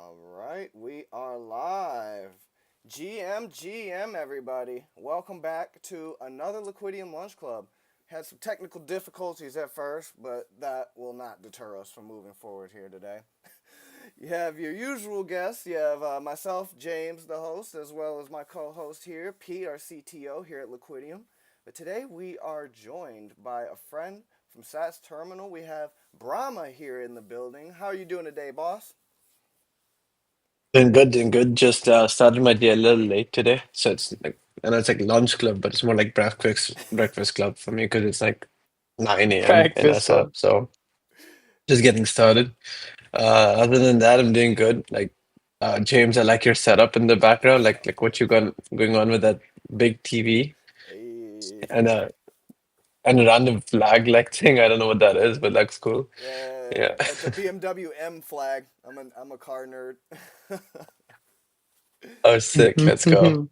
All right, we are live. GM, everybody. Welcome back to another Liquidium Lunch Club. Had some technical difficulties at first, but that will not deter us from moving forward here today. You have your usual guests. You have myself, James, the host, as well as my co host here, Pete, our CTO here at Liquidium. But today we are joined by a friend from SAS Terminal. We have Brahma here in the building. How are you doing today, boss? Doing good, doing good. Just started my day a little late today, so it's like I know it's like lunch club, but it's more like breakfast club for me because it's like 9 a.m. in Breakfast SF. Club. So just getting started. Other than that, I'm doing good. Like James, I like your setup in the background, like what you got going on with that big TV Hey. and a random flag like thing. I don't know what that is, but looks cool. Yeah, Yeah. it's a BMW M flag. I'm a car nerd. Oh, sick. Let's go.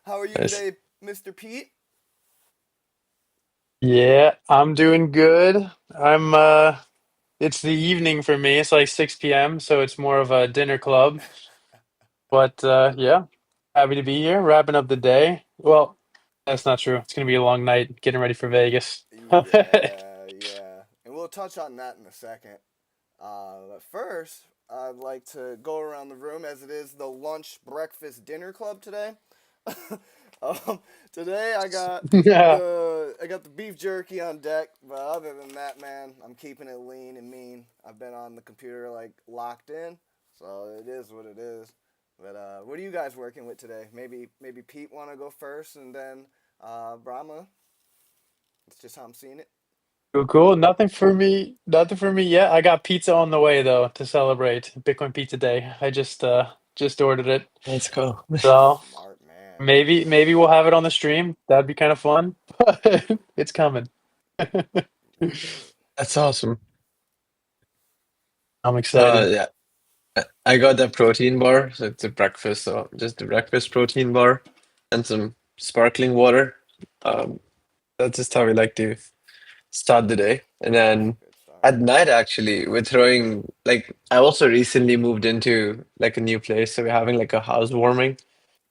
How are you Nice. today, Mr. Pete? Yeah, I'm doing good. I'm it's the evening for me. It's like 6 p.m., so it's more of a dinner club. But yeah, happy to be here, wrapping up the day. Well, that's not true. It's gonna be a long night getting ready for Vegas. Yeah. And we'll touch on that in a second. But first, I'd like to go around the room as it is the lunch, breakfast, dinner club today. um, Today Yeah. I got the beef jerky on deck, but other than that, man, I'm keeping it lean and mean. I've been on the computer like locked in, so it is what it is. But what are you guys working with today? Maybe Pete want to go first, and then Brahma. It's just how I'm seeing it. Cool, cool. Nothing for me. Nothing for me yet. I got pizza on the way though to celebrate Bitcoin Pizza Day. I just ordered it. Let's go. So Smart man. maybe we'll have it on the stream. That'd be kind of fun. But it's coming. Lit. That's awesome. I'm excited. Yeah. I got the protein bar, so it's a breakfast, so just the breakfast protein bar and some sparkling water. Um, that's just how we like to start the day. And then Good start. at night, actually, we're throwing like I also recently moved into like a new place, so we're having like a housewarming,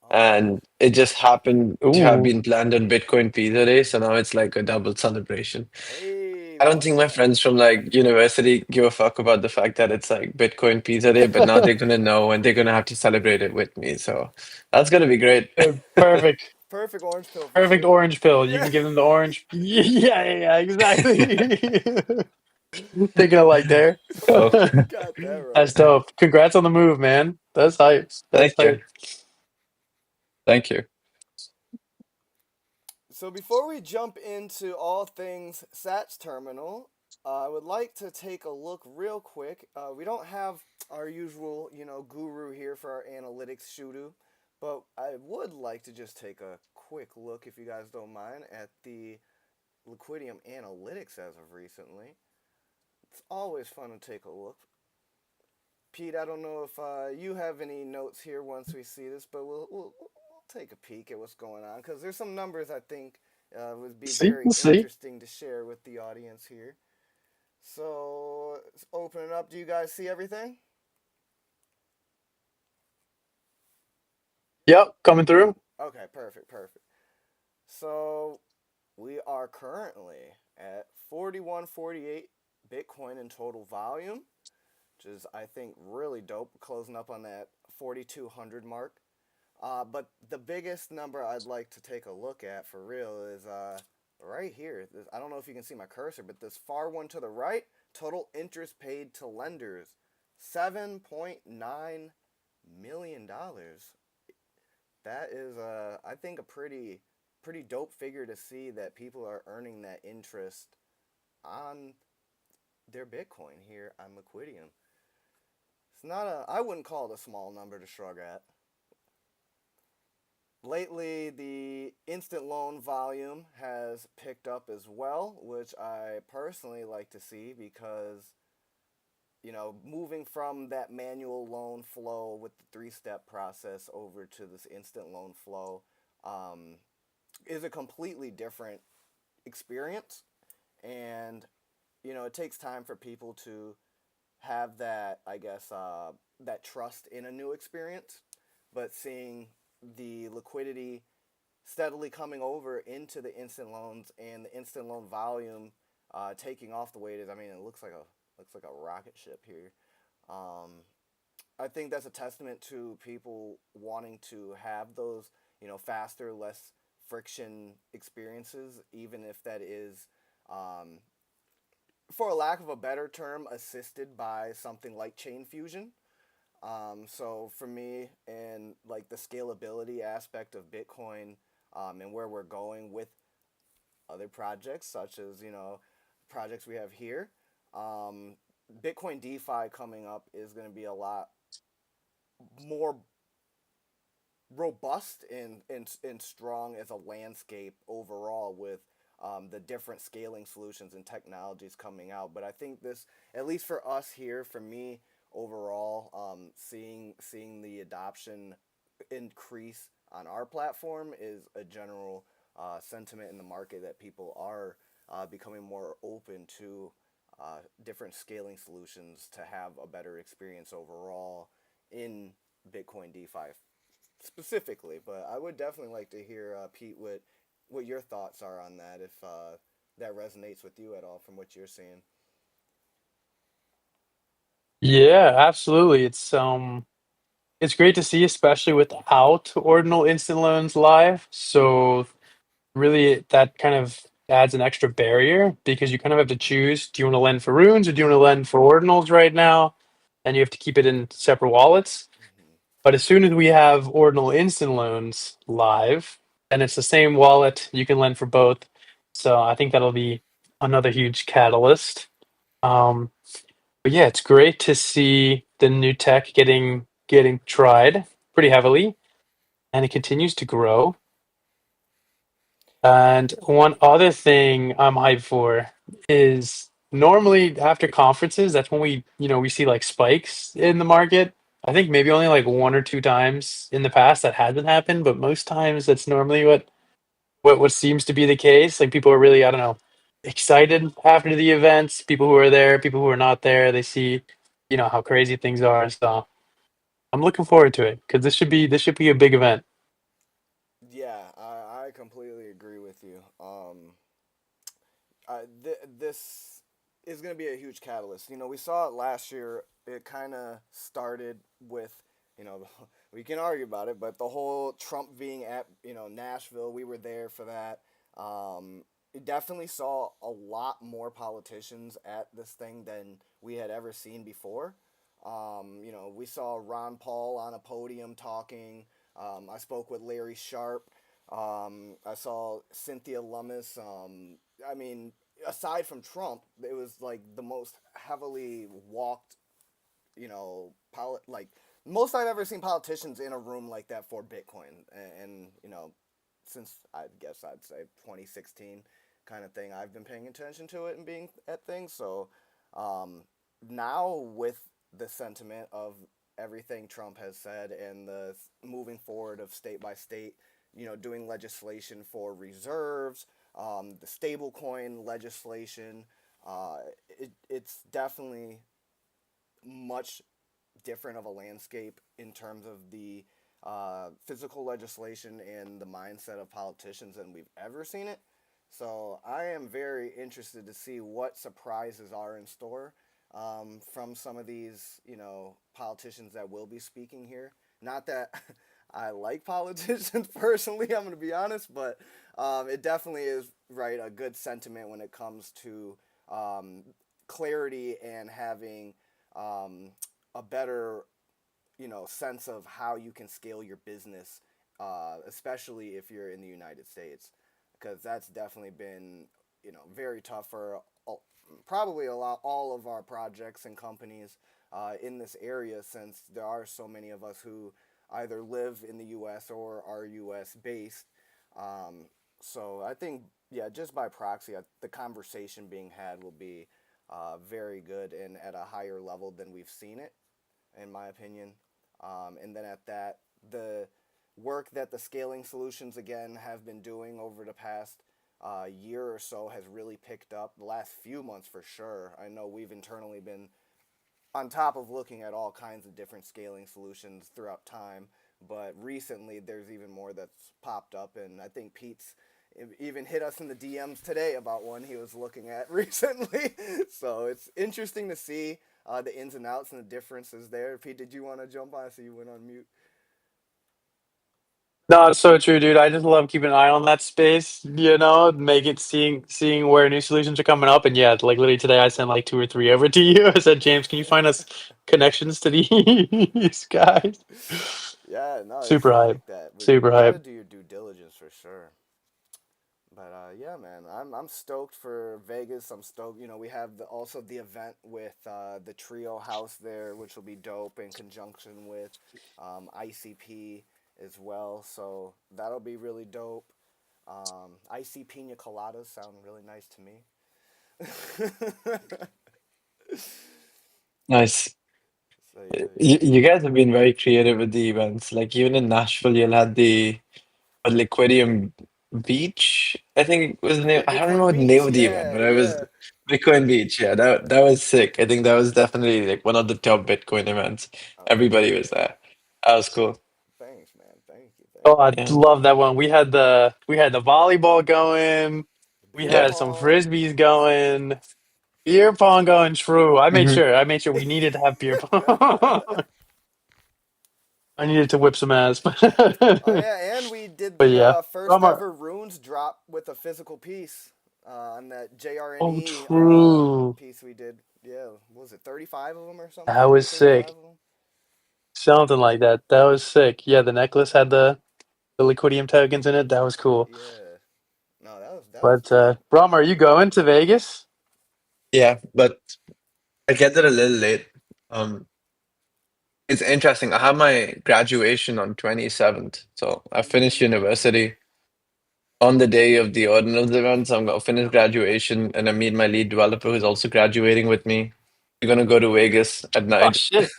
Oh, and it just happened to have Ooh. been planned on Bitcoin Pizza Day, so now it's like a double celebration. hey, I don't think my welcome. friends from like university give a fuck about the fact that it's like Bitcoin Pizza Day, but now they're gonna know and they're gonna have to celebrate it with me. So that's gonna be great. Perfect. Perfect orange pill for Perfect sure. orange pill. You Yeah. can give them the orange. Yeah, exactly. Thinking alike there. Oh, Got that right. That's dope. Congrats on the move, man. That's hype. That's thank you. hype. Thank you. So before we jump into all things Sats Terminal, I would like to take a look real quick. We don't have our usual, guru here for our analytics shooter, but I would like to just take a quick look, if you guys don't mind, at the Liquidium analytics as of recently. It's always fun to take a look. Pete, I don't know if you have any notes here once we see this, but we'll take a peek at what's going on because there's some numbers I think would be See, very we'll see. interesting to share with the audience here. So, let's open it up. Do you guys see everything? Yep, coming through. Okay, perfect. So, we are currently at 4148 Bitcoin in total volume, which is, I think, really dope, closing up on that 4,200 mark. But the biggest number I'd like to take a look at for real is right here. I don't know if you can see my cursor, but this far one to the right, total interest paid to lenders, $7.9 million. That is, I think, a pretty dope figure to see that people are earning that interest on their Bitcoin here on Liquidium. It's not a, I wouldn't call it a small number to shrug at. Lately, the instant loan volume has picked up as well, which I personally like to see because, moving from that manual loan flow with the three-step process over to this instant loan flow um, is a completely different experience. And, it takes time for people to have that, I guess, that trust in a new experience, but seeing the liquidity steadily coming over into the instant loans and the instant loan volume taking off the way it is. I mean, it looks like a rocket ship here. Um, I think that's a testament to people wanting to have those, faster, less friction experiences, even if that is, um, for a lack of a better term, assisted by something like chain fusion. So for me, and like the scalability aspect of Bitcoin, and where we're going with other projects, such as projects we have here, um, Bitcoin DeFi coming up is going to be a lot more robust and strong as a landscape overall with the different scaling solutions and technologies coming out. But I think this, at least for us here, for me overall, seeing the adoption increase on our platform is a general sentiment in the market that people are becoming more open to different scaling solutions to have a better experience overall in Bitcoin DeFi specifically. But I would definitely like to hear, Pete, what your thoughts are on that, if that resonates with you at all from what you're seeing. Yeah, absolutely. It's great to see, especially without ordinal instant loans live. So really that kind of adds an extra barrier because you kind of have to choose, do you want to lend for runes or do you want to lend for ordinals right now? And you have to keep it in separate wallets. Mm-hmm. But as soon as we have ordinal instant loans live, and it's the same wallet, you can lend for both. So I think that'll be another huge catalyst. Um, but yeah, it's great to see the new tech getting tried pretty heavily, and it continues to grow. And one other thing I'm hyped for is normally after conferences, that's when we see like spikes in the market. I think maybe only like one or two times in the past that hasn't happened, but most times that's normally what seems to be the case. Like people are really, I don't know, excited after the events. People who are there, people who are not there, they see, how crazy things are. So I'm looking forward to it because this should be a big event. Yeah, I completely agree with you. This is going to be a huge catalyst. We saw it last year. It kind of started with, we can argue about it, but the whole Trump being at, Nashville, we were there for that. It definitely saw a lot more politicians at this thing than we had ever seen before. We saw Ron Paul on a podium talking. I spoke with Larry Sharp. I saw Cynthia Lummis. I mean, aside from Trump, it was like the most heavily walked, like most I've ever seen politicians in a room like that for Bitcoin, and since I guess I'd say 2016 kind of thing, I've been paying attention to it and being at things. So um, now with the sentiment of everything Trump has said and the moving forward of state by state, doing legislation for reserves, the stablecoin legislation, it's definitely much different of a landscape in terms of the physical legislation and the mindset of politicians than we've ever seen it. So I am very interested to see what surprises are in store from some of these, politicians that will be speaking here. Not that I like politicians personally, I'm going to be honest, but it definitely is right a good sentiment when it comes to um, clarity and having um, a better sense of how you can scale your business, especially if you're in the United States, because that's definitely been very tough for probably a lot all of our projects and companies in this area, since there are so many of us who either live in the U.S. or are U.S. based. Um, so I think, yeah, just by proxy, the conversation being had will be very good and at a higher level than we've seen it, in my opinion. And then at that, the work that the scaling solutions again have been doing over the past year or so has really picked up. The last few months, for sure. I know we've internally been on top of looking at all kinds of different scaling solutions throughout time. But recently, there's even more that's popped up, and I think Pete's even hit us in the DMs today about one he was looking at recently. So it's interesting to see the ins and outs and the differences there. Pete, did you want to jump on? I see you went on mute. No, it's so true, dude. I just love keeping an eye on that space, make it seeing where new solutions are coming up. And yeah, like literally today I sent like two or three over to you. I said, James, can you find us connections to these guys? Yeah, no, it's Super stuff hype. like that. But Super you got to hype. do your due diligence for sure. But yeah, man, I'm stoked for Vegas. I'm stoked. You know, we have also the event with the Trio House there, which will be dope in conjunction with ICP as well. So that'll be really dope. IC Pina Coladas sound really nice to me. Nice. So yeah, You guys have been very creative with the events. Like even in Nashville, you'll had the Liquidium Beach, I think it was the name. I don't Bitcoin remember the name Beach. of the event, Yeah, but it was yeah. Bitcoin Beach. Yeah, that was sick. I think that was definitely like one of the top Bitcoin events. Oh Everybody was yeah. there. That was cool. Thanks, man. Thank you. Oh, Thank I you. Yeah. love that one. We had the volleyball going. The We beer Yeah. had some pong. frisbees going. Beer pong going. True. I made Hmm. sure. I made sure we needed to have beer pong. I needed to whip some ass. Oh yeah, and we did But the yeah. first Bummer. ever runes drop with a physical piece on that Oh, JRNE true. piece we did. Yeah, what was it 35 of them or something? That 30 or was 35 sick. of them? Something like that. That was sick. Yeah, the necklace had the Liquidium tokens in it. That was cool. Yeah. No, that was But dope. Brahma, are you going to Vegas? Yeah, but I get there a little late. Um, it's interesting. I have my graduation on 27th, so I finished Mm. university on the day of the Ordinals event. So I'm gonna finish graduation and I meet my lead developer who's also graduating with me. We're gonna go to Vegas at Oh night. shit!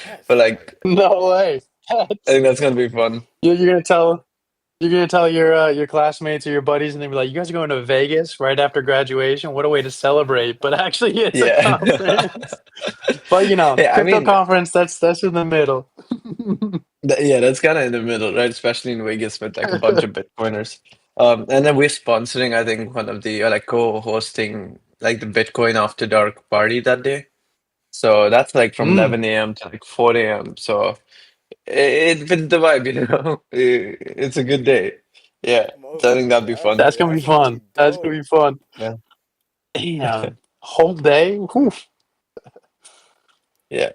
That's But tight. like, No way. I That's think that's gonna be fun. you're gonna tell your classmates or your buddies, and they'll be like, "You guys are going to Vegas right after graduation? What a way to celebrate!" But actually, it's a Yeah. conference. But Yeah, I crypto mean, conference. That's in the middle. yeah, that's kind of in the middle, right? Especially in Vegas with like a bunch of Bitcoiners. And then we're sponsoring, I think, one of the like co-hosting like the Bitcoin After Dark party that day. So that's like from Mm, 11 a.m. to like 4 a.m. So it fits the vibe, you know. It's a good day. Yeah. So I Most think that'd be fun. that's definitely. gonna be That's gonna be fun. That's gonna dope. be fun. Yeah. Damn, whole day. Oof. Yeah.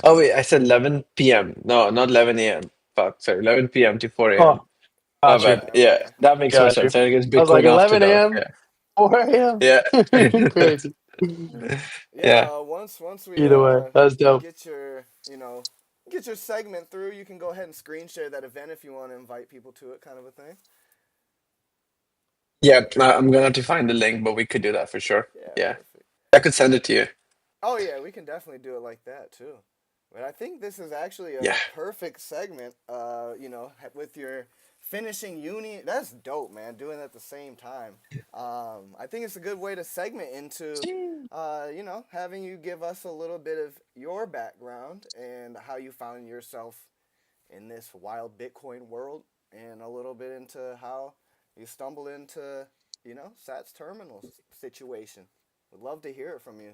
Oh wait, I said 11 p.m. No, not 11 a.m. Fuck, sorry, 11 p.m. to 4 a.m. Oh, My got you. bad. Okay, Yeah, okay. that makes more Got you. sense. I think it's I was like Bitcoin After 11 Dark. a.m., Yeah. 4 a.m. Yeah. Crazy. Yeah, Yeah. once we Either way, that's dope. get your, get your segment through, you can go ahead and screen share that event if you want to invite people to it, kind of a thing. Yeah, I'm gonna have to find the link, but we could do that for sure. Yeah, Yeah. perfect. I could send it to you. Oh yeah, we can definitely do it like that too. But I think this is actually Yeah. a perfect segment. With your finishing uni, that's dope, man. Doing it at the same time. I think it's a good way to segment into, having you give us a little bit of your background and how you found yourself in this wild Bitcoin world, and a little bit into how you stumbled into, Sats terminal situation. Would love to hear it from you.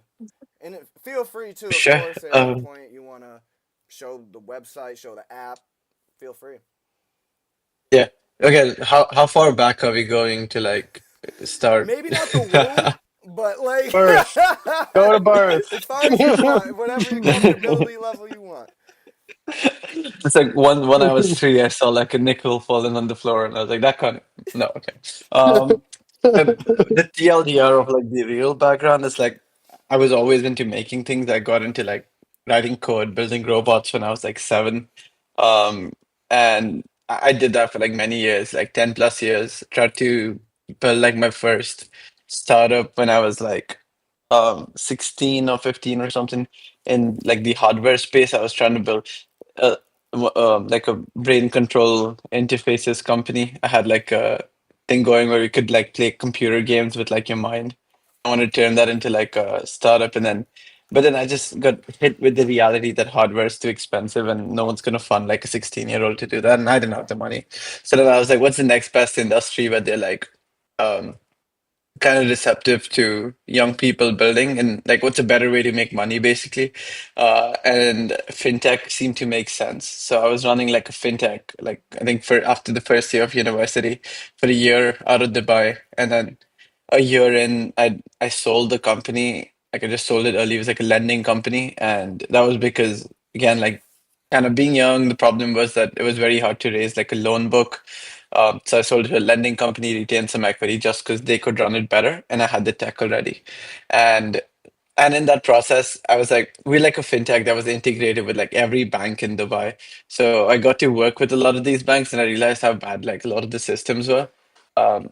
And feel free to, of Sure. course, at any point you want to show the website, show the app, feel free. Yeah. Okay, how far back are we going to like start? Maybe not the womb, but like Birth. Go to birth. as far as you want, whatever your comfortability level you want. It's like when I was three, I saw like a nickel falling on the floor, and I was like, that can't. No, okay. Um, the TLDR of like the real background is like I was always into making things. I got into like writing code, building robots when I was like 7. Um, and I did that for like many years, like 10 plus years. Tried to build like my first startup when I was like 16 or 15 or something in like the hardware space. I was trying to build uh, like a brain control interfaces company. I had like a thing going where you could like play computer games with like your mind. I want to turn that into like a startup, and then But then I just got hit with the reality that hardware is too expensive and no one's going to fund like a 16-year-old to do that. And I didn't have the money. So then I was like, what's the next best industry where they're like, um, kind of receptive to young people building and like what's a better way to make money basically, and fintech seemed to make sense, so I was running like a fintech, like I think for after the first year of university for a year out of Dubai, and then a year in I sold the company, like I just sold it early. It was like a lending company, and that was because again like kind of being young, the problem was that it was very hard to raise like a loan book. So I sold it to a lending company, retained some equity just because they could run it better, and I had the tech already. And and in that process, I was like, we're like a fintech that was integrated with like every bank in Dubai. So I got to work with a lot of these banks, and I realized how bad like a lot of the systems were.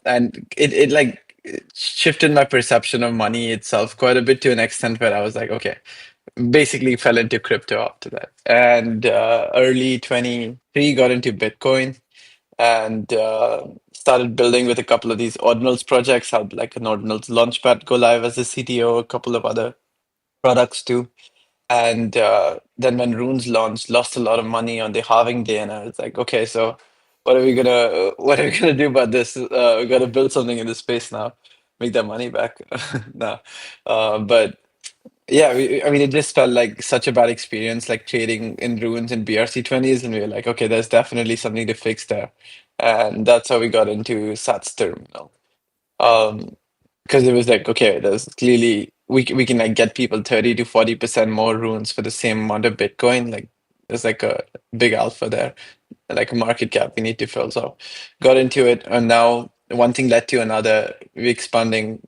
And it like it shifted my perception of money itself quite a bit to an extent where I was like, okay, basically fell into crypto after that. And early 23 got into Bitcoin and started building with a couple of these Ordinals projects, helped like an Ordinals Launchpad go live as a CTO, a couple of other products too. And then when Runes launched, lost a lot of money on the halving day, and I was like, okay, so what are we gonna do about this? We gotta build something in this space now, make that money back. No, but yeah, I mean, it just felt like such a bad experience, like trading in ruins in BRC20s, and we were like, okay, there's definitely something to fix there, and that's how we got into Sats Terminal. Um, because it was like, okay, there's clearly we can like get people 30 to 40% more runes for the same amount of Bitcoin. Like there's like a big alpha there, like a market cap we need to fill. So got into it, and now one thing led to another. We're expanding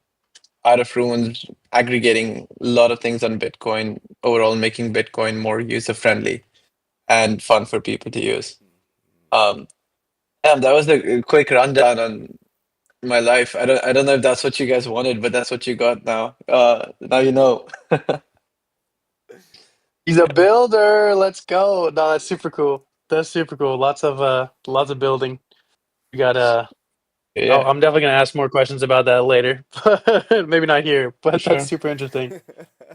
out of ruins, aggregating a lot of things on Bitcoin, overall making Bitcoin more user friendly and fun for people to use. Um, and that was a quick rundown on my life. I don't know if that's what you guys wanted, but that's what you got now. Now you know. He's a builder. Let's go. No, that's super cool. That's super cool. Lots of building. We got oh, Yeah, I'm definitely gonna ask more questions about that later. Maybe not here, for but that's sure. super interesting.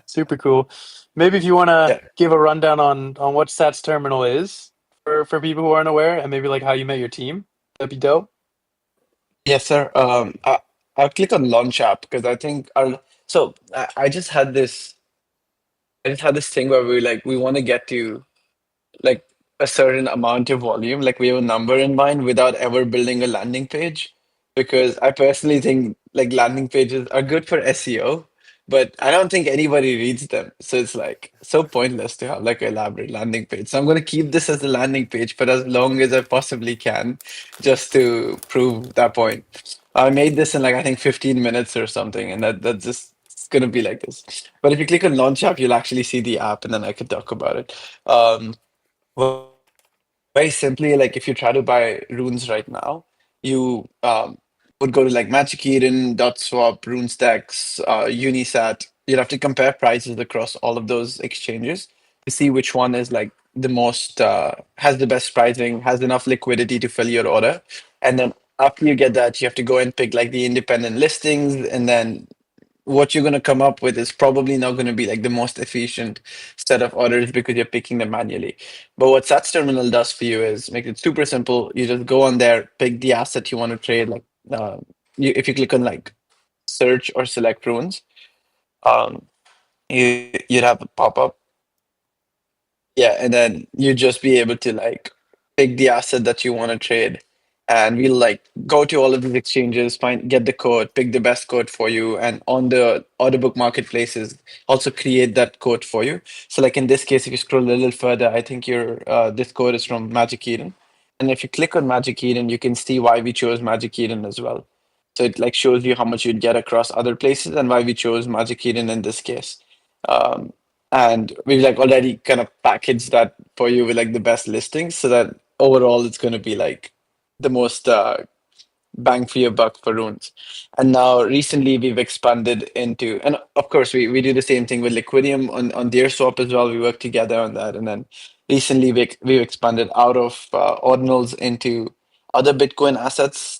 Super cool. Maybe if you want to Yeah. give a rundown on what Stats Terminal is for people who aren't aware, and maybe like how you met your team, that'd be dope. Yes, sir. I'll click on launch app because I think I'll. So I just had this thing where we like we want to get to like a certain amount of volume, like we have a number in mind without ever building a landing page. Because I personally think like landing pages are good for SEO, but I don't think anybody reads them. So it's like so pointless to have like an elaborate landing page. So I'm going to keep this as a landing page for as long as I possibly can, just to prove that point. I made this in like I think 15 minutes or something, and that's just it's gonna be like this. But if you click on launch app, you'll actually see the app, and then I could talk about it. Well, very simply, like if you try to buy runes right now, you would go to like Magic Eden, DotSwap, RuneStax, Unisat. You'd have to compare prices across all of those exchanges to see which one is like the most has the best pricing, has enough liquidity to fill your order. And then after you get that, you have to go and pick like the independent listings, and then what you're going to come up with is probably not going to be like the most efficient set of orders because you're picking them manually. But what Sats Terminal does for you is make it super simple. You just go on there, pick the asset you want to trade. Like if you click on like search or select runes, um, you'd have a pop up. Yeah, and then you just be able to like pick the asset that you want to trade. And we'll like go to all of these exchanges, get the code, pick the best code for you, and on the order book marketplaces, also create that code for you. So like in this case, if you scroll a little further, I think your this code is from Magic Eden. And if you click on Magic Eden, you can see why we chose Magic Eden as well. So it like shows you how much you'd get across other places and why we chose Magic Eden in this case. Um, and we've like already kind of packaged that for you with like the best listings so that overall it's going to be like the most bang for your buck for runes. And now recently we've expanded into, and of course we do the same thing with Liquidium on their swap as well. We work together on that. And then recently we've expanded out of ordinals into other Bitcoin assets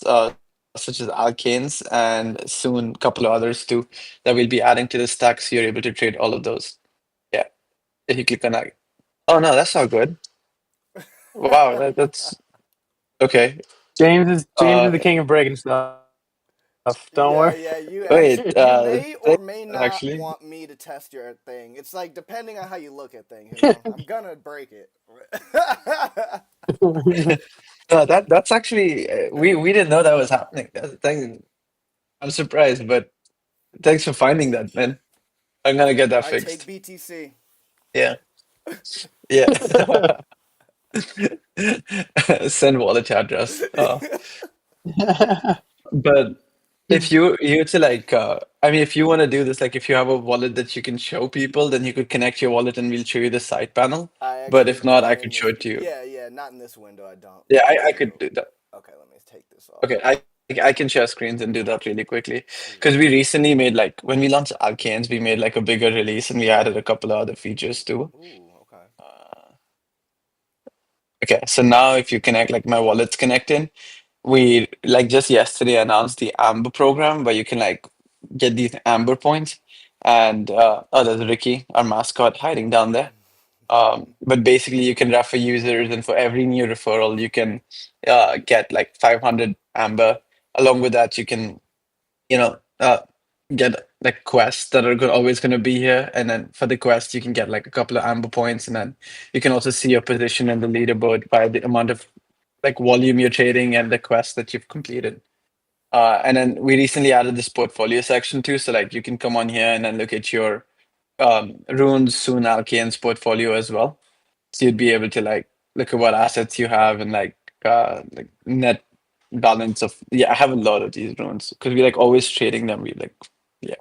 such as alkanes, and soon a couple of others too that we'll be adding to the stack, so you're able to trade all of those. If you click on that. Oh no, that's not good. Wow, that's okay. James is Uh, the king of breaking stuff. Don't Yeah, worry. yeah, you wait, actually you may or thanks, may not actually. want me to test your thing. It's like depending on how you look at things, you know. I'm gonna break it. No, that's actually we didn't know that was happening. I'm surprised, but thanks for finding that, man. I'm gonna get that All right, take fixed. BTC. Yeah, yeah. Send wallet address. But if you to like, I mean, if you want to do this, like, if you have a wallet that you can show people, then you could connect your wallet and we'll show you the side panel. I But actually if not, I don't could in show this. it to you. Yeah, yeah, not in this window. I don't. Yeah, Let me I take could a. do that. Okay, let me take this off. Okay, I can share screens and do that really quickly Ooh, because we recently made like when we launched Alkanes, we made like a bigger release and we added a couple of other features too. ooh, okay. Okay, so now if you connect, like my wallet's connected, we like just yesterday announced the Amber program where you can like get these Amber points. And oh, there's Ricky, our mascot, hiding down there. But basically, you can refer users, and for every new referral, you can get like 500 Amber. Along with that, you can you know, get like quests that are always going to be here. And then for the quest, you can get like a couple of amber points, and then you can also see your position in the leaderboard by the amount of like volume you're trading and the quest that you've completed. And then we recently added this portfolio section too, so like you can come on here and then look at your runes, soon alkanes portfolio as well. So you'd be able to like look at what assets you have and like net balance of yeah, I have a lot of these runes because we like always trading them. We like yeah.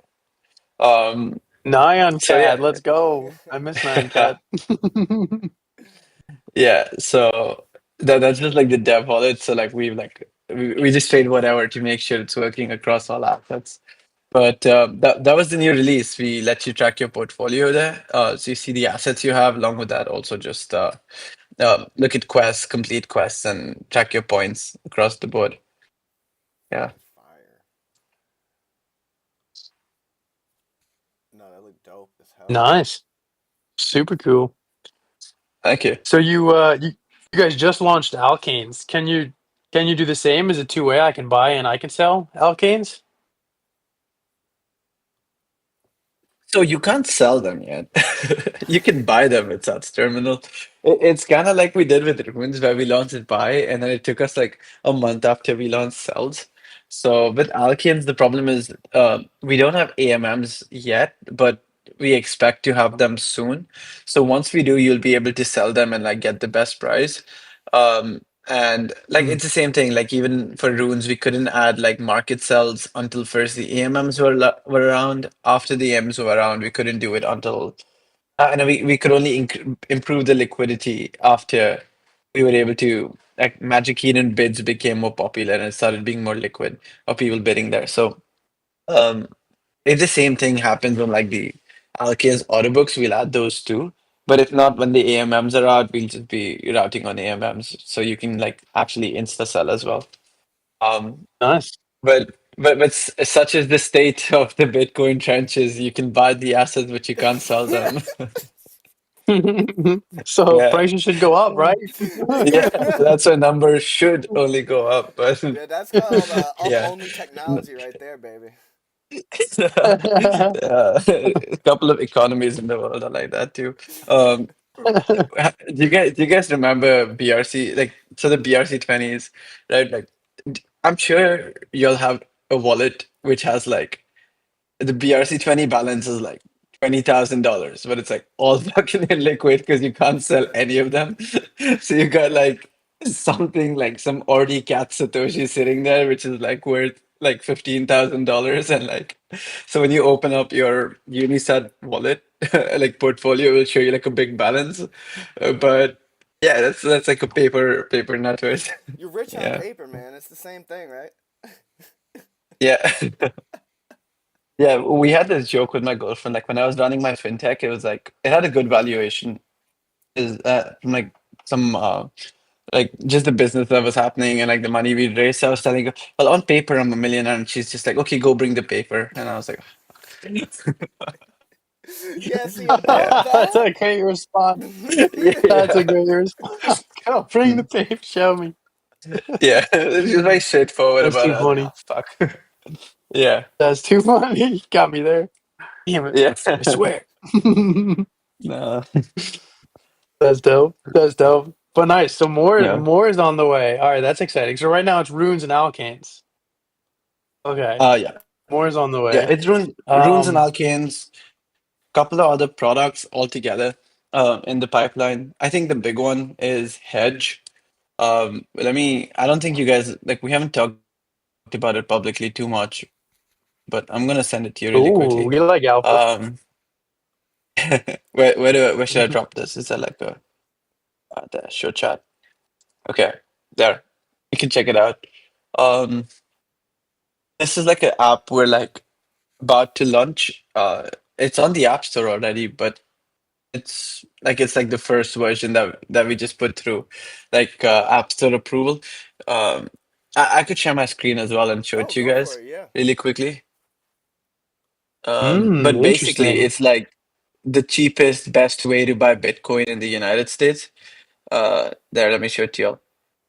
Um Nyan so cat, yeah. let's go. I miss Nyan cat. Yeah, so that's just like the dev wallet. So like we just trade whatever to make sure it's working across all assets. But that was the new release. We let you track your portfolio there. So you see the assets you have. Along with that, also just look at quests, complete quests, and track your points across the board. Yeah. That's fire. No, that looked dope as hell. Nice. Super cool. Thank you. So you guys just launched alkanes. Can you do the same? Is it two-way? I can buy and I can sell alkanes? So you can't sell them yet. You can buy them with Sats Terminal. It's kind of like we did with Runes, where we launched it buy, and then it took us like a month after we launched sells. So with Alkeans, the problem is we don't have AMMs yet, but we expect to have them soon. So once we do, you'll be able to sell them and like get the best price. And like Mm, it's the same thing. Like even for runes, we couldn't add like market sells until first the AMMs were around. After the AMs were around, we couldn't do it until and we could only improve the liquidity after we were able to like Magic Eden bids became more popular and it started being more liquid of people bidding there. So um, if the same thing happens on like the Alkea's order books, we'll add those too. But if not, when the AMMs are out, we'll just be routing on AMMs, so you can like actually insta sell as well. Um, nice. such is the state of the Bitcoin trenches, you can buy the assets, but you can't sell them. So Yeah, prices should go up, right? yeah, that's a number should only go up, but Yeah, that's called up yeah. only technology right there, baby. A couple of economies in the world are like that too. Um, do you guys remember BRC? Like, so the BRC 20s, right? Like, I'm sure you'll have a wallet which has like the BRC 20 balance is like $20,000, but it's like all fucking illiquid because you can't sell any of them. So you got like something like some Ordi cat Satoshi sitting there, which is like worth like $15,000. And like, so when you open up your Unisat wallet, like portfolio, it will show you like a big balance. But yeah, that's like a paper net worth. You're rich on Yeah. paper, man. It's the same thing, right? Yeah. Yeah, we had this joke with my girlfriend. Like when I was running my fintech, it was like it had a good valuation. Is from like some like just the business that was happening and like the money we raised. So I was telling her, well, on paper I'm a millionaire, and she's just like, okay, go bring the paper. And I was like, Yeah, see Yeah. about That's that. a great response. That's a Yeah. great response. Go, bring the Mm. tape. Show me. Yeah. It's just very straightforward That's about too it. I was like, funny. oh, fuck. Yeah. That's too funny. You got me there. Damn it. Yeah. I swear. No. That's dope. That's dope. But nice. So Yeah. more is on the way. All right, that's exciting. So right now it's runes and alkanes. Okay. Yeah. More is on the Yeah. way. It's runes and Um, alkanes, couple of other products altogether in the pipeline. I think the big one is Hedge. I don't think you guys like we haven't talked about it publicly too much, but I'm gonna send it to you really ooh, quickly. we like alpha. Um, where should I drop this? Is that like a the show chat? Okay, there. You can check it out. Um, this is like an app we're like about to launch. It's on the App Store already, but it's like the first version that we just put through like App Store approval. Um, I could share my screen as well and show it Oh, to you go for guys it. Yeah. really quickly. But basically, Interesting. it's like the cheapest, best way to buy Bitcoin in the United States. There, let me show it to you.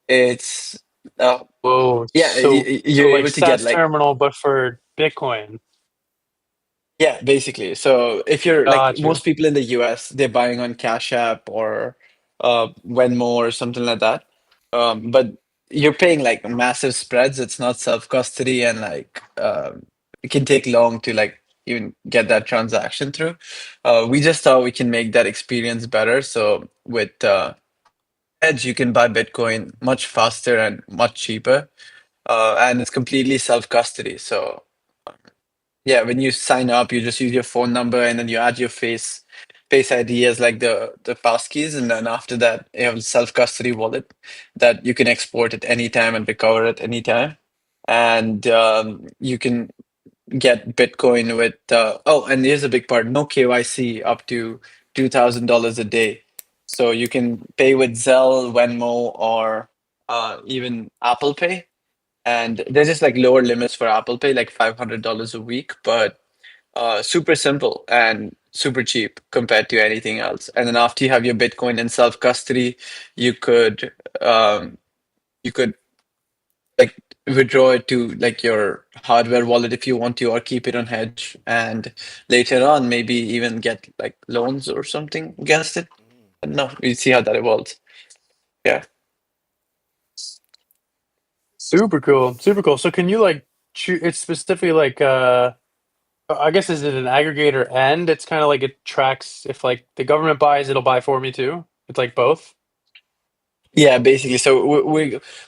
It's uh, Whoa. yeah, So you're like able to get Sats like terminal, but for Bitcoin. yeah, basically. So if you're like Got you. most people in the US, they're buying on Cash App or Venmo or something like that. But you're paying like massive spreads. It's not self-custody and like it can take long to like even get that transaction through. We just thought we can make that experience better. So with Edge, you can buy Bitcoin much faster and much cheaper. And it's completely self-custody. So yeah, when you sign up, you just use your phone number and then you add your face ID as like the passkeys, and then after that, you have a self-custody wallet that you can export at any time and recover at any time. And you can get Bitcoin with oh, and here's a big part, no KYC up to $2,000 a day. So you can pay with Zelle, Venmo, or even Apple Pay. And there's just like lower limits for Apple Pay, like $500 a week, but super simple and super cheap compared to anything else. And then after you have your Bitcoin in self-custody, you could um, you could like withdraw it to like your hardware wallet if you want to, or keep it on Hedge, and later on maybe even get like loans or something against it. Mm. I don't know. We see how that evolves. Yeah. Super cool. Super cool. So can you like choose it's specifically like I guess is it an aggregator and it's kind of like it tracks if like the government buys, it'll buy for me too. It's like both. Yeah, basically. So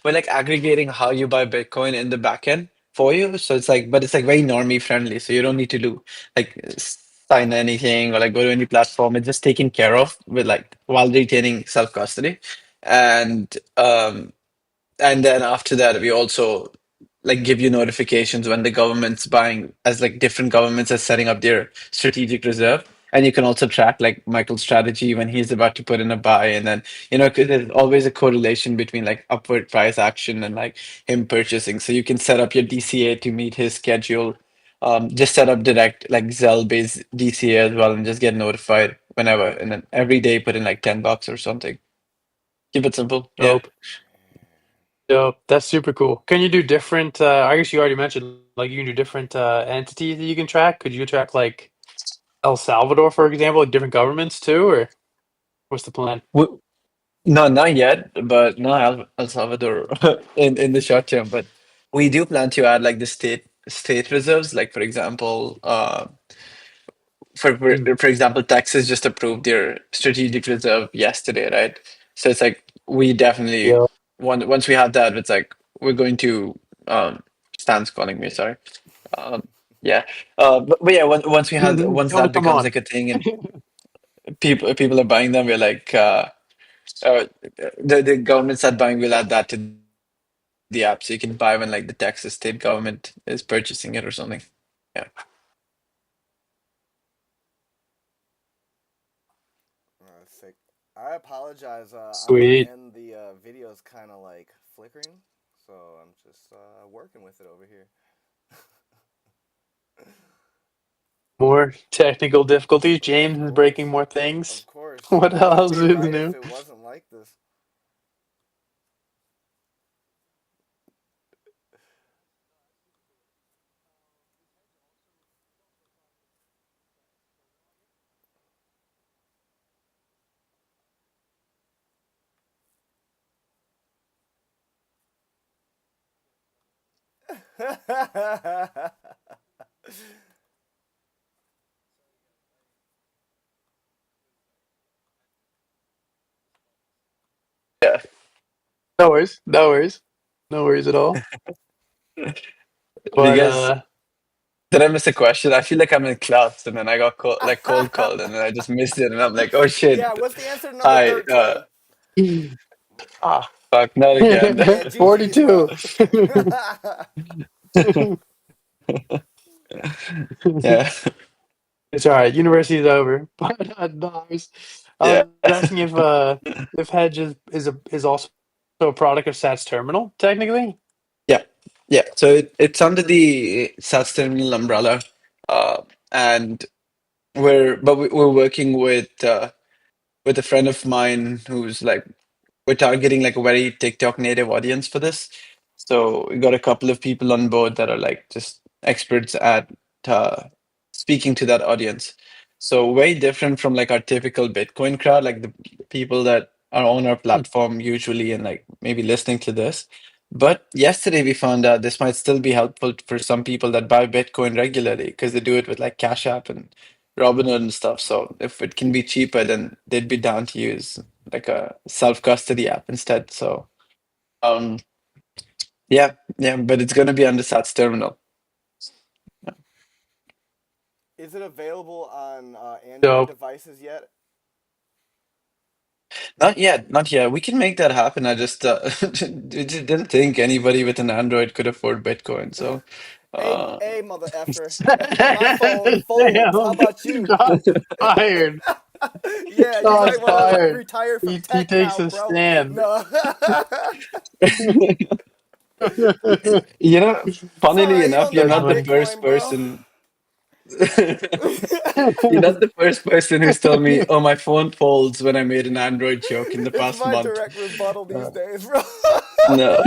we're like aggregating how you buy Bitcoin in the backend for you. So it's like, but it's like very normie friendly. So you don't need to do like sign anything or like go to any platform. It's just taken care of with like while retaining self custody. And and then after that, we also like give you notifications when the government's buying, as like different governments are setting up their strategic reserve. And you can also track like Michael's strategy when he's about to put in a buy. And then, 'cause there's always a correlation between like upward price action and like him purchasing. So you can set up your DCA to meet his schedule. Just set up direct like Zelle-based DCA as well and just get notified whenever. And then every day put in like $10 or something. Keep it simple. Yeah. Dope. Dope. That's super cool. Can you do different I guess you already mentioned like you can do different entities that you can track? Could you track like El Salvador, for example, like different governments too, or what's the plan? No, not yet, but no El Salvador in the short term. But we do plan to add like the state reserves. Like for example, Mm. for example, Texas just approved their strategic reserve yesterday, right? So it's like we definitely Yeah. once we have that, it's like we're going to Stan's calling me, sorry. Um, yeah, but yeah, once Tell him to that come becomes on. like a thing and people are buying them, we're like. The government start buying, we'll add that to the app so you can buy when like the Texas state government is purchasing it or something. Yeah. Sick. I apologize. On my Sweet. end, the video is kind of like flickering, so I'm just working with it over here. More technical difficulties. Of James is breaking course. more things. Of course. What It wouldn't else be is right if new? it wasn't like this. Yeah. No worries. No worries. No worries at all. Do you But guys did I miss a question? I feel like I'm in class and then I got cold called and then I just missed it and I'm like, oh shit. Yeah, what's the answer to number Hi. 13? Fuck, not again. Yeah, GG's, bro. 42. Yeah. It's all right. University is over. But no, I Yeah. was asking if Hedge is also a product of Sats Terminal, technically. Yeah. Yeah. So it's under the SaaS terminal umbrella. Uh, and we're working with a friend of mine who's like we're targeting like a very TikTok native audience for this. So we got a couple of people on board that are like just experts at uh, speaking to that audience. So very different from like our typical Bitcoin crowd, like the people that are on our platform usually and like maybe listening to this. But yesterday we found out this might still be helpful for some people that buy Bitcoin regularly because they do it with like Cash App and Robinhood and stuff. So if it can be cheaper, then they'd be down to use like a self-custody app instead. So um yeah, yeah, but it's gonna be under Sats terminal. Is it available on Android So devices yet? Not yet, not yet. We can make that happen. I just didn't think anybody with an Android could afford Bitcoin. So uh Hey, mother effer. My phone folds. How damn, about you? shots fired. Yeah, you Shots might want to fired. retire from He tech takes now, a bro. stand. No. you know, It's all funnily right. You enough, don't you're need That's my not the funny. first Bitcoin, bro. person you're not the first person who's told me, oh, my phone folds when I made an Android joke in the It's past my month. direct rebuttal these Uh, days, bro. no.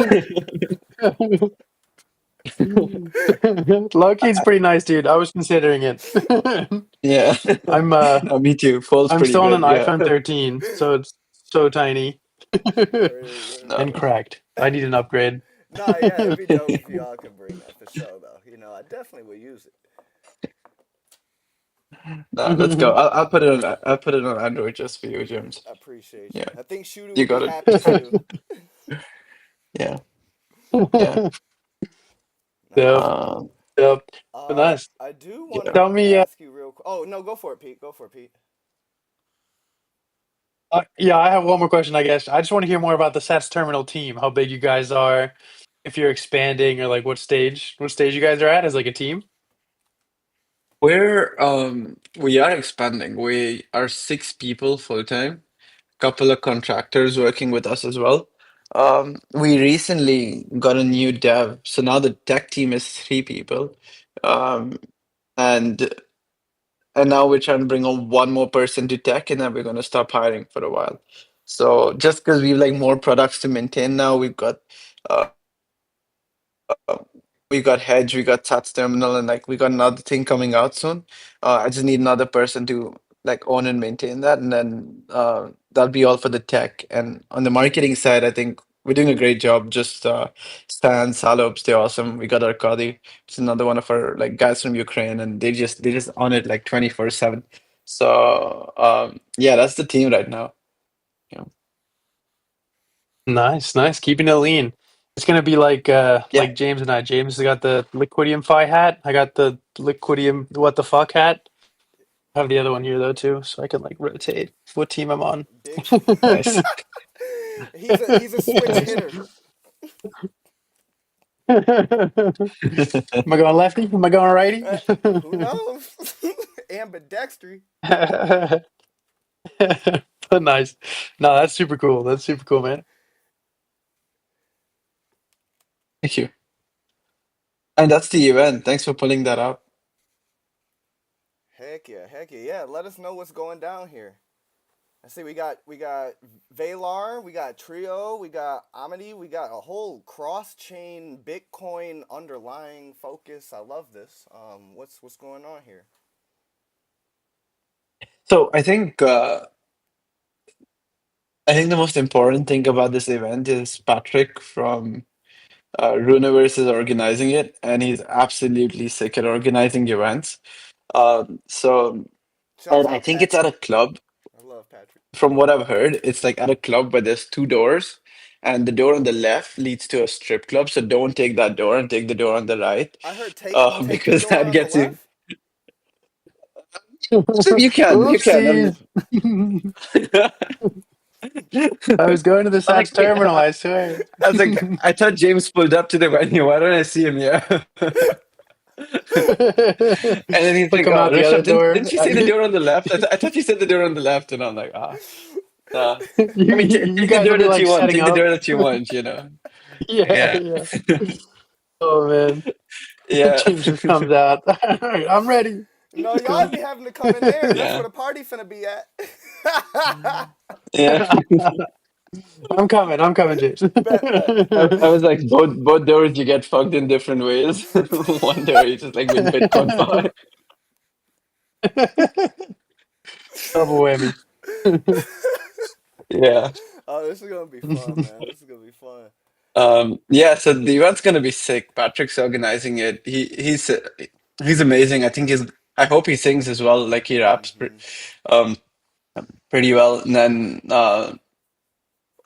Loki's pretty nice, dude. I was considering it. Yeah. I'm No, me too. Folds I'm pretty still on an good. Yeah. iPhone 13, so it's so tiny There you and No. cracked. I need an upgrade. Nah, yeah, it'd be dope if y'all could bring that for sure, though. I definitely would use it. No, let's go. I'll put it on Android just for you, James. I appreciate you. Yeah. I think Shooter You would be got it. happy too. Yeah. Yeah. Yep, Um, yep. But nice. I do want yeah. to Tell me, ask you real quick. Oh no, go for it, Pete. Go for it, Pete. yeah, I have one more question, I guess. I just want to hear more about the Sats Terminal team, how big you guys are, if you're expanding or like what stage you guys are at as like a team. We are expanding. We are 6 people full time. Couple of contractors working with us as well. We recently got a new dev, so now the tech team is 3 people. Um, and and now we're trying to bring on one more person to tech, and then we're going to stop hiring for a while. So just because we've like more products to maintain now, uh, we got Hedge, we got Sats Terminal, and like we got another thing coming out soon. I just need another person to like own and maintain that, and then that'll be all for the tech. And on the marketing side, I think we're doing a great job. Just Stan, Salops, they're awesome. We got Arkady, it's another one of our like guys from Ukraine, and they just on it like 24/7. So yeah, that's the team right now. Yeah, Nice, nice. Keeping it lean. It's gonna be yeah, like James and I. James has got the Liquidium Fi hat. I got the Liquidium what the fuck hat. I have the other one here though too, so I can like rotate what team I'm on. Big. nice. He's a switch Nice. hitter. Am I going lefty? Am I going righty? Uh, who knows? Ambidextry. But nice. No, that's super cool. That's super cool, man. Thank you. And that's the event. Thanks for pulling that up. Heck yeah, yeah. Let us know what's going down here. I see we got Valar, we got Trio, we got Amity, we got a whole cross chain Bitcoin underlying focus. I love this. What's going on here? So I think the most important thing about this event is Patrick from Runeverse is organizing it, and he's absolutely sick at organizing events. So, Shouts and I out think it's at Patrick. a club. I love Patrick. From what I've heard, it's like at a club where there's two doors, and the door on the left leads to a strip club. So don't take that door and take the door on the right, I heard take the because door that on the gets you. left. So you can. Oopsies. I was going to the I'm Sats like, wait, terminal, I swear. I was like, I thought James pulled up to the venue. Why don't I see him here? And then he's He'll like, come "Oh, out the other Rishabh, door. didn't you say the door on the left? I thought you said the door on the left." And I'm like, "Ah, nah. I mean, You take the guys will door be that like you want. setting Take the up. door that you want. You know." Yeah, Yeah, yeah. Oh man. yeah, James just comes out. All right, I'm ready. No, Let's y'all go. be having to come in there. That's where yeah, the party finna be at. yeah. I'm coming, James. Bet. I was like, both doors you get fucked in different ways. One door you just like win Bitcoin for. Double whammy. Yeah. Oh, this is gonna be fun, man. This is gonna be fun. Yeah, so the event's gonna be sick. Patrick's organizing it. He's amazing. I hope he sings as well, like he raps Hmm. um pretty well. And then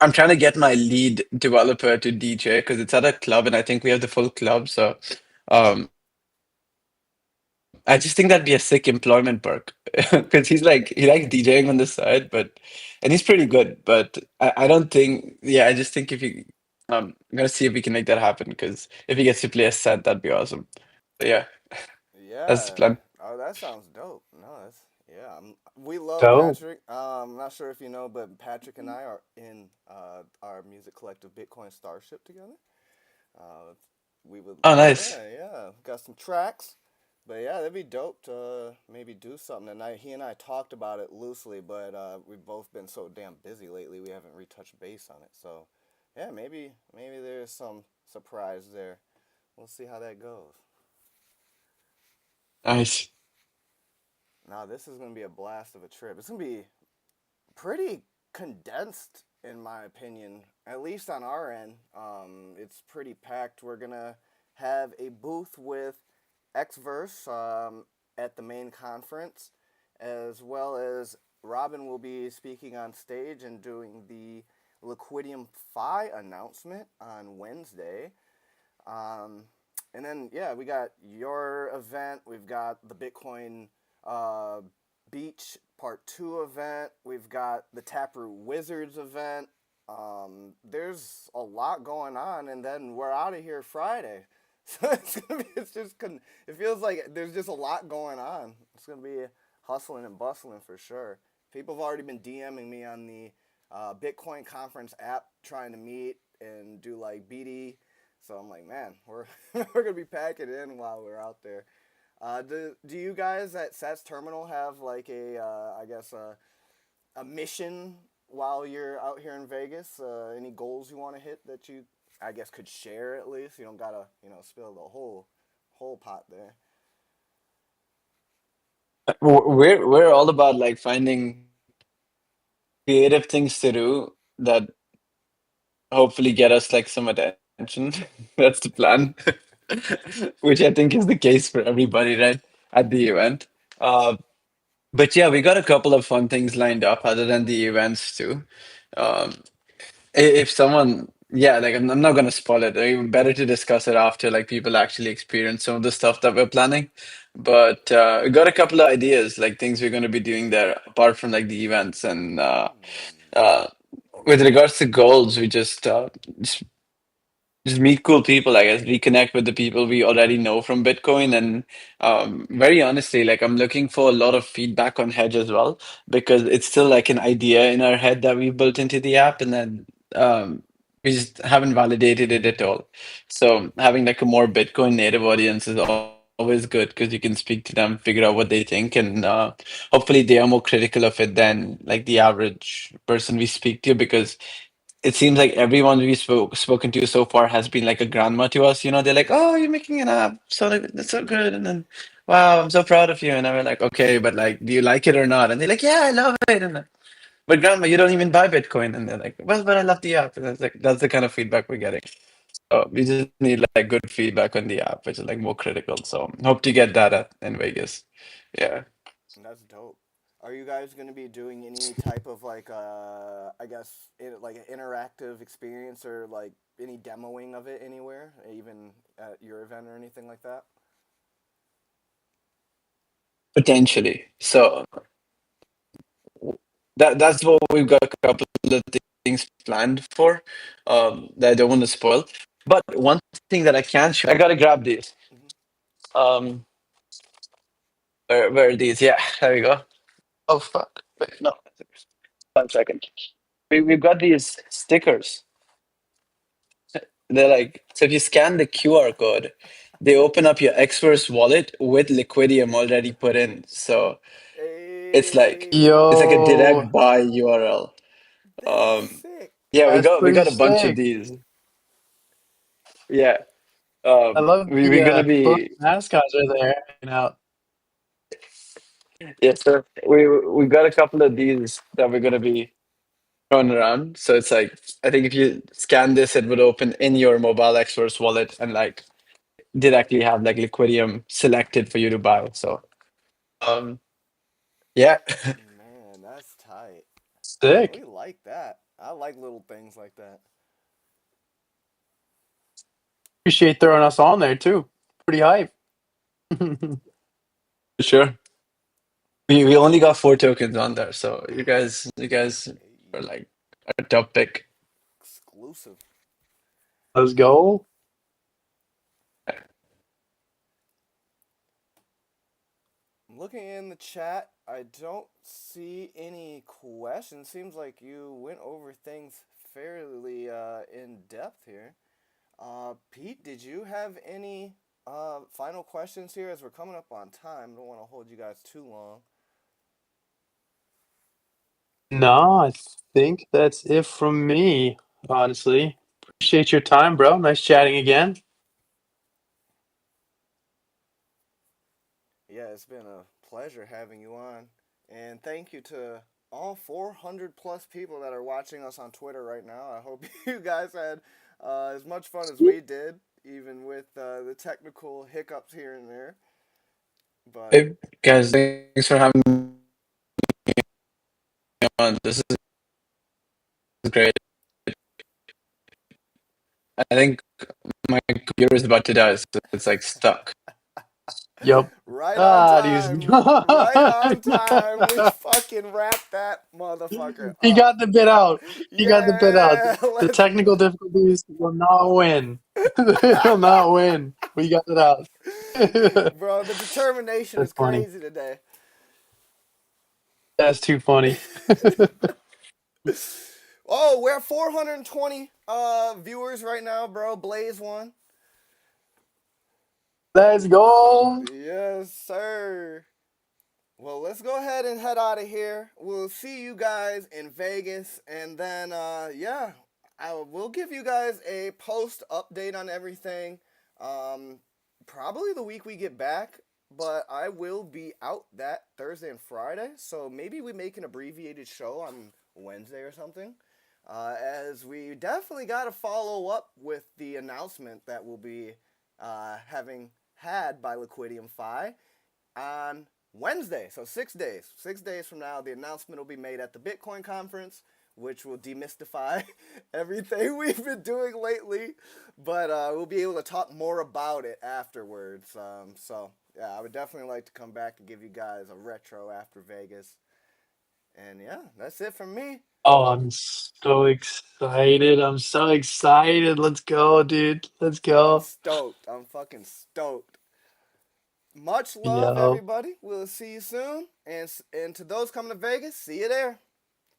I'm trying to get my lead developer to DJ because it's at a club and I think we have the full club. So um I just think that'd be a sick employment perk because he likes DJing on the side, and he's pretty good. But I don't think, yeah, I just think if you, I'm gonna see if we can make that happen because if he gets to play a set, that'd be awesome. But yeah, that's the Yeah. plan. Oh, that sounds dope. No, that's yeah. We love Dope. Patrick. I'm not sure if you know, but Patrick and I are in our music collective Bitcoin Starship together. Uh, we would, Oh, nice. yeah. Got some tracks, but yeah, that'd be dope to maybe do something tonight. He and I talked about it loosely, but we've both been so damn busy lately, we haven't retouched base on it. So, yeah, maybe there's some surprise there. We'll see how that goes. Nice. Now, this is gonna be a blast of a trip. It's gonna be pretty condensed, in my opinion, at least on our end. It's pretty packed. We're gonna have a booth with Xverse at the main conference, as well as Robin will be speaking on stage and doing the Liquidium Phi announcement on Wednesday. Um, and then, yeah, we got your event. We've got the Bitcoin uh, Beach Part 2 event. We've got the Taproot Wizards event. There's a lot going on, and then we're out of here Friday. So it feels like there's just a lot going on. It's gonna be hustling and bustling for sure. People have already been DMing me on the Bitcoin conference app trying to meet and do like BD. So I'm like, man, we're we're gonna be packing in while we're out there. Do you guys at Sats Terminal have like I guess a mission while you're out here in Vegas? Any goals you want to hit that you I guess could share at least? You don't gotta spill the whole pot there. We're all about like finding creative things to do that hopefully get us like some attention. That's the plan, which I think is the case for everybody, right, at the event. Uh, but yeah, we got a couple of fun things lined up other than the events too. Um, if someone, yeah, like I'm not gonna spoil it. Better to discuss it after like people actually experience some of the stuff that we're planning. But we got a couple of ideas, like things we're gonna be doing there apart from like the events and Hmm. uh, with regards to goals, we just meet cool people, I guess, reconnect with the people we already know from Bitcoin. And very honestly, like I'm looking for a lot of feedback on Hedge as well, because it's still like an idea in our head that we built into the app, and then we just haven't validated it at all. So having like a more Bitcoin native audience is also always good because you can speak to them, figure out what they think, and hopefully they are more critical of it than like the average person we speak to because it seems like everyone we've spoken to so far has been like a grandma to us. You know, they're like, "Oh, you're making an app, so like, that's so good," and then, "Wow, I'm so proud of you." And I'm like, "Okay, but like, do you like it or not?" And they're like, "Yeah, I love it." And like, but grandma, you don't even buy Bitcoin. And they're like, "Well, but I love the app." And it's like that's the kind of feedback we're getting. So we just need like good feedback on the app, which is like more critical. So hope to get that in Vegas. Yeah. That's dope. Are you guys going to be doing any type of like I guess like an interactive experience or like any demoing of it anywhere, even at your event or anything like that? Potentially. So that's what we've got a couple of things planned for that I don't want to spoil. But one thing that I can show, I gotta grab these. Hmm. Um, where are these? Yeah, there we go. Oh fuck! Wait, no, 1 second. We've got these stickers. They're like so if you scan the QR code, they open up your Xverse wallet with Liquidium already put in. So it's like it's like a Hey, Yo, direct buy URL. that's Um, sick. yeah, that's we pretty got a bunch of sick. these. Yeah. I love We're the gonna book be mascots are there hanging out. yes, sir. We got a couple of these that we're gonna be throwing around. So it's like I think if you scan this, it would open in your mobile Xverse wallet and like directly have like Liquidium selected for you to buy. So um yeah, Man, that's tight. We Sick. like that. I like little things like that. Appreciate throwing us on there too. Pretty hype. for sure. We only got 4 tokens on there, so you guys are Hey, like a top pick. exclusive. Let's go. Looking in the chat, I don't see any questions. Seems like you went over things fairly in depth here. Pete, did you have any final questions here as we're coming up on time? Don't want to hold you guys too long. No, I think that's it from me, honestly. Appreciate your time, bro. Nice chatting again. Yeah, it's been a pleasure having you on. And thank you to all 400 plus people that are watching us on Twitter right now. I hope you guys had as much fun as we did, even with the technical hiccups here and there. But Hey, guys, thanks for having me on. This is great. I think my computer is about to die, so it's like stuck. Yup. right on Ah, he's time. Right on time. We fucking wrapped that motherfucker he up. got the bit out. He got the bit out. Yeah, The let's. technical difficulties will not win. They will not win. We got it out. Bro, the determination That's is funny. crazy today. That's too funny. Oh, we're at 420 viewers right now, bro. Blaze one. Let's go. Yes, sir. Well, let's go ahead and head out of here. We'll see you guys in Vegas, and then yeah, we'll give you guys a post update on everything. Um, Probably the week we get back, but I will be out that Thursday and Friday, so maybe we make an abbreviated show on Wednesday or something. As we definitely got to follow up with the announcement that we'll be having had by Liquidium Fi on Wednesday. So 6 days. 6 days from now, the announcement will be made at the Bitcoin conference, which will demystify everything we've been doing lately. But we'll be able to talk more about it afterwards. So, yeah, I would definitely like to come back and give you guys a retro after Vegas. And yeah, that's it from me. Oh, I'm so excited. I'm so excited. Let's go, dude. Let's I'm go. stoked. I'm fucking stoked. Much love, Yo. everybody. We'll see you soon. And to those coming to Vegas, see you there.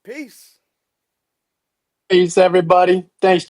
Peace. Peace, everybody. Thanks.